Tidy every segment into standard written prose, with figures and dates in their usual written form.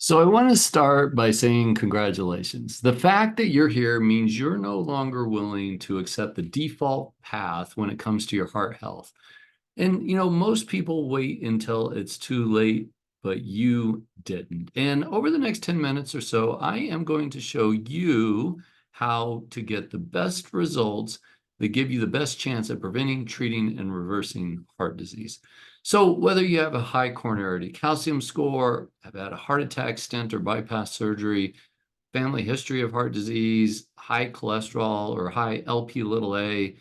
So I want to start by saying congratulations. The fact that you're here means you're no longer willing to accept the default path when it comes to your heart health. And most people wait until it's too late, but you didn't. And over the next 10 minutes or so, I am going to show you how to get the best results that give you the best chance at preventing, treating, and reversing heart disease. So whether you have a high coronary artery calcium score, have had a heart attack, stent, or bypass surgery, family history of heart disease, high cholesterol or high LP little a,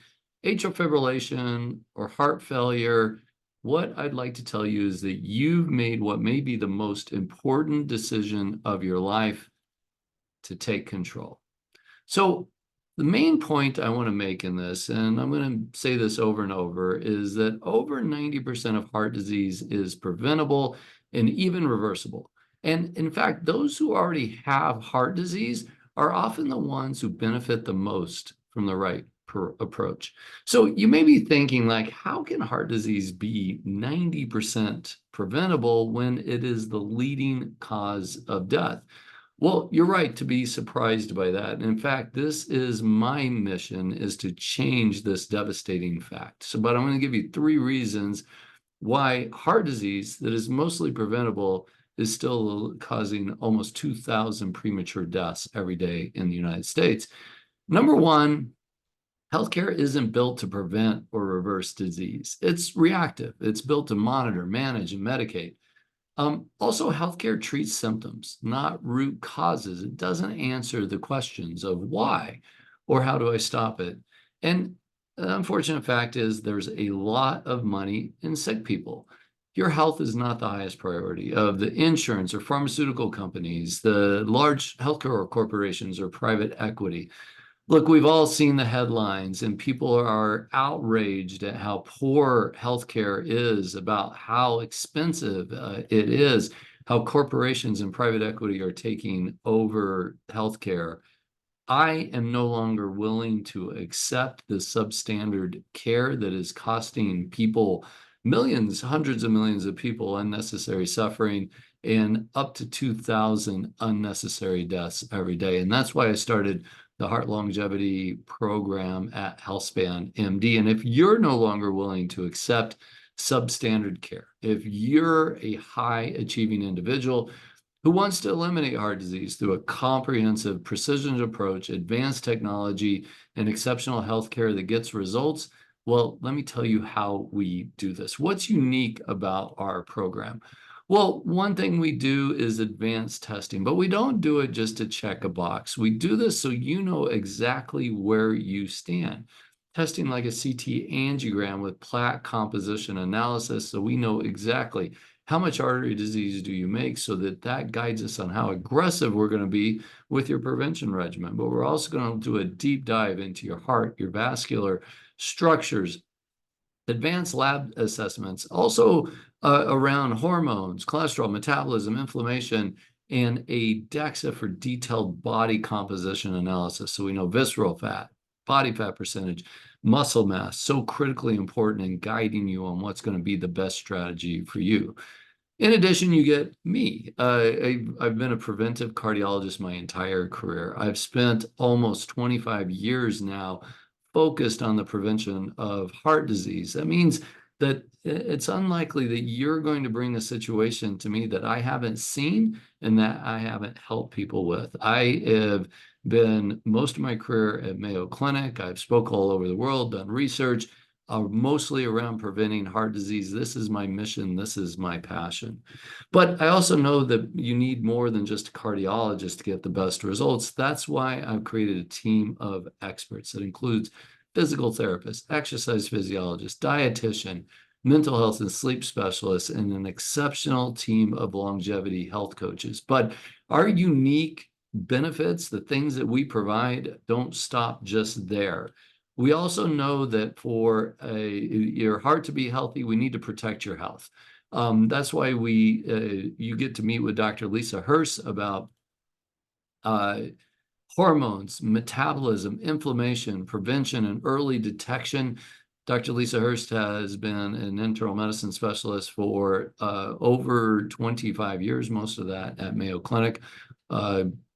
atrial fibrillation, or heart failure, what I'd like to tell you is that you've made what may be the most important decision of your life to take control. So the main point I want to make in this, and I'm going to say this over and over, is that over 90% of heart disease is preventable and even reversible. And in fact, those who already have heart disease are often the ones who benefit the most from the right approach. So you may be thinking, like, how can heart disease be 90% preventable when it is the leading cause of death? Well, you're right to be surprised by that. In fact, this is my mission, is to change this devastating fact. But I'm going to give you 3 reasons why heart disease that is mostly preventable is still causing almost 2,000 premature deaths every day in the United States. Number one, healthcare isn't built to prevent or reverse disease. It's reactive. It's built to monitor, manage, and medicate. Also, healthcare treats symptoms, not root causes. It doesn't answer the questions of why or how do I stop it. And the unfortunate fact is there's a lot of money in sick people. Your health is not the highest priority of the insurance or pharmaceutical companies, the large healthcare corporations, or private equity. Look, we've all seen the headlines, and people are outraged at how poor healthcare is, about how expensive it is, how corporations and private equity are taking over healthcare. I am no longer willing to accept the substandard care that is costing people millions, hundreds of millions of people unnecessary suffering and up to 2,000 unnecessary deaths every day. And that's why I started the Heart Longevity Program at HealthspanMD. And if you're no longer willing to accept substandard care, if you're a high achieving individual who wants to eliminate heart disease through a comprehensive precision approach, advanced technology, and exceptional healthcare that gets results, well, let me tell you how we do this. What's unique about our program? Well, one thing we do is advanced testing, but we don't do it just to check a box. We do this so you know exactly where you stand. Testing like a CT angiogram with plaque composition analysis, so we know exactly how much artery disease do you make, so that that guides us on how aggressive we're going to be with your prevention regimen. But we're also going to do a deep dive into your heart, your vascular structures, advanced lab assessments, also around hormones, cholesterol, metabolism, inflammation, and a DEXA for detailed body composition analysis. So we know visceral fat, body fat percentage, muscle mass, so critically important in guiding you on what's going to be the best strategy for you. In addition, you get me. I've been a preventive cardiologist my entire career. I've spent almost 25 years now focused on the prevention of heart disease. That means that it's unlikely that you're going to bring a situation to me that I haven't seen and that I haven't helped people with. I have been most of my career at Mayo Clinic. I've spoke all over the world, done research, mostly around preventing heart disease. This is my mission. This is my passion. But I also know that you need more than just a cardiologist to get the best results. That's why I've created a team of experts that includes physical therapists, exercise physiologists, dietitian, mental health and sleep specialists, and an exceptional team of longevity health coaches. But our unique benefits, the things that we provide, don't stop just there. We also know that for your heart to be healthy, we need to protect your health. That's why you get to meet with Dr. Lisa Hurst about hormones, metabolism, inflammation, prevention, and early detection. Dr. Lisa Hurst has been an internal medicine specialist for over 25 years, most of that at Mayo Clinic.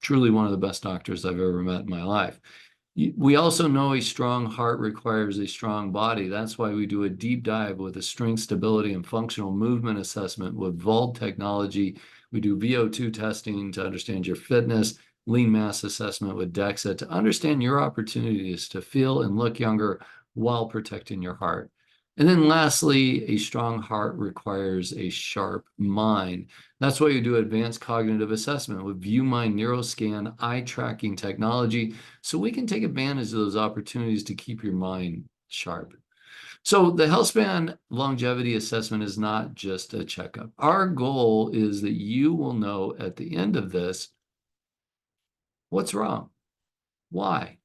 Truly one of the best doctors I've ever met in my life. We also know a strong heart requires a strong body. That's why we do a deep dive with a strength, stability, and functional movement assessment with VALD technology. We do VO2 testing to understand your fitness, lean mass assessment with DEXA to understand your opportunities to feel and look younger while protecting your heart. And then lastly, a strong heart requires a sharp mind. That's why you do advanced cognitive assessment with ViewMind NeuroScan eye tracking technology, so we can take advantage of those opportunities to keep your mind sharp. So the HealthSpan longevity assessment is not just a checkup. Our goal is that you will know at the end of this what's wrong, why,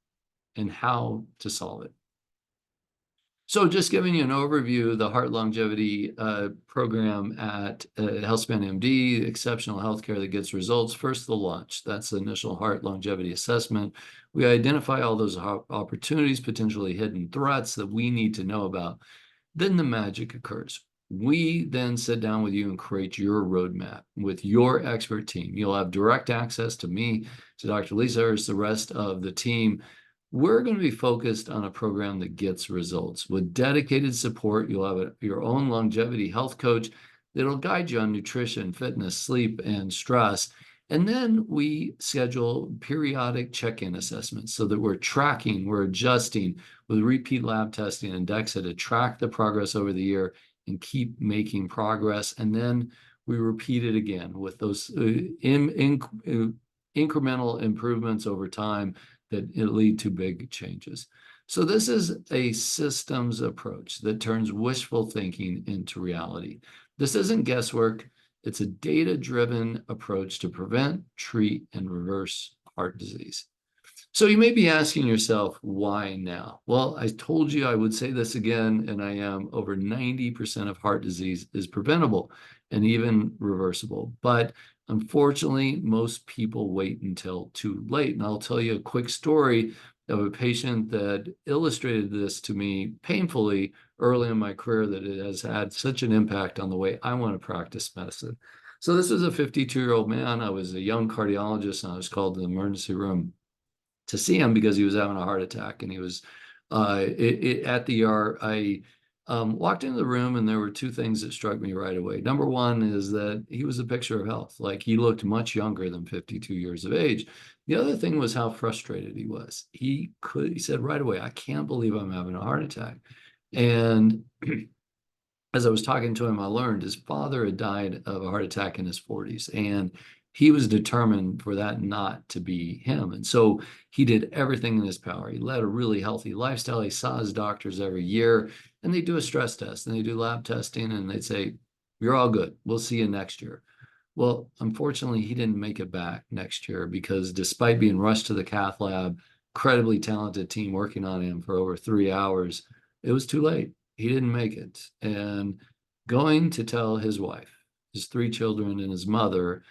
and how to solve it. So just giving you an overview, the heart longevity program at HealthspanMD, exceptional healthcare that gets results. First, the launch. That's the initial heart longevity assessment. We identify all those opportunities, potentially hidden threats that we need to know about. Then the magic occurs. We then sit down with you and create your roadmap with your expert team. You'll have direct access to me, to Dr. Lisa Hurst, the rest of the team. We're going to be focused on a program that gets results. With dedicated support, you'll have your own longevity health coach that'll guide you on nutrition, fitness, sleep, and stress. And then we schedule periodic check-in assessments so that we're tracking, we're adjusting with repeat lab testing and DEXA to track the progress over the year and keep making progress. And then we repeat it again with those incremental improvements over time that lead to big changes. So this is a systems approach that turns wishful thinking into reality. This isn't guesswork. It's a data-driven approach to prevent, treat, and reverse heart disease. So you may be asking yourself, why now? Well, I told you I would say this again, and I am. Over 90% of heart disease is preventable and even reversible. But unfortunately, most people wait until too late. And I'll tell you a quick story of a patient that illustrated this to me painfully early in my career, that it has had such an impact on the way I want to practice medicine. So this was a 52-year-old man. I was a young cardiologist, and I was called to the emergency room to see him because he was having a heart attack, and he was at the ER. I walked into the room, and there were two things that struck me right away. Number one is that he was a picture of health. Like, he looked much younger than 52 years of age. The other thing was how frustrated he was. He said right away, I can't believe I'm having a heart attack. And as I was talking to him, I learned his father had died of a heart attack in his 40s, and he was determined for that not to be him. And so he did everything in his power. He led a really healthy lifestyle. He saw his doctors every year, and they do a stress test, and they do lab testing, and they'd say, you're all good. We'll see you next year. Well, unfortunately, he didn't make it back next year because despite being rushed to the cath lab, incredibly talented team working on him for over 3 hours, it was too late. He didn't make it. And going to tell his wife, his 3 children, and his mother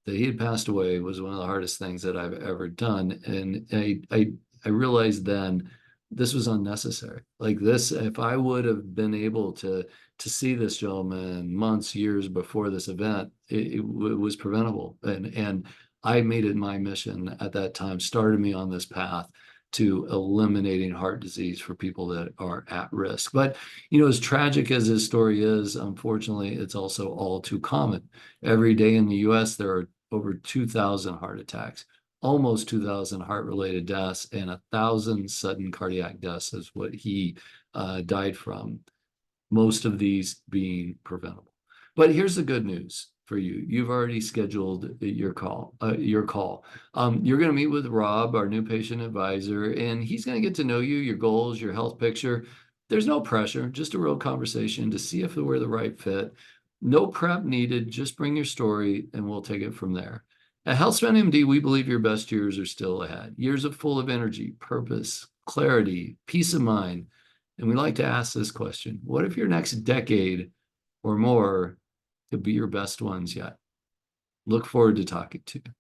that he had passed away was one of the hardest things that I've ever done. And I realized then this was unnecessary. Like this, if I would have been able to see this gentleman months, years before this event, it was preventable. And I made it my mission at that time, started me on this path to eliminating heart disease for people that are at risk. But, you know, as tragic as this story is, unfortunately, it's also all too common. Every day in the US, there are over 2,000 heart attacks, almost 2,000 heart-related deaths, and 1,000 sudden cardiac deaths is what he died from, most of these being preventable. But here's the good news for you. You've already scheduled your call. You're going to meet with Rob, our new patient advisor, and he's going to get to know you, your goals, your health picture. There's no pressure, just a real conversation to see if we're the right fit. No prep needed. Just bring your story, and we'll take it from there. At HealthspanMD, we believe your best years are still ahead. Years full of energy, purpose, clarity, peace of mind. And we like to ask this question: what if your next decade or more could be your best ones yet? Look forward to talking to you.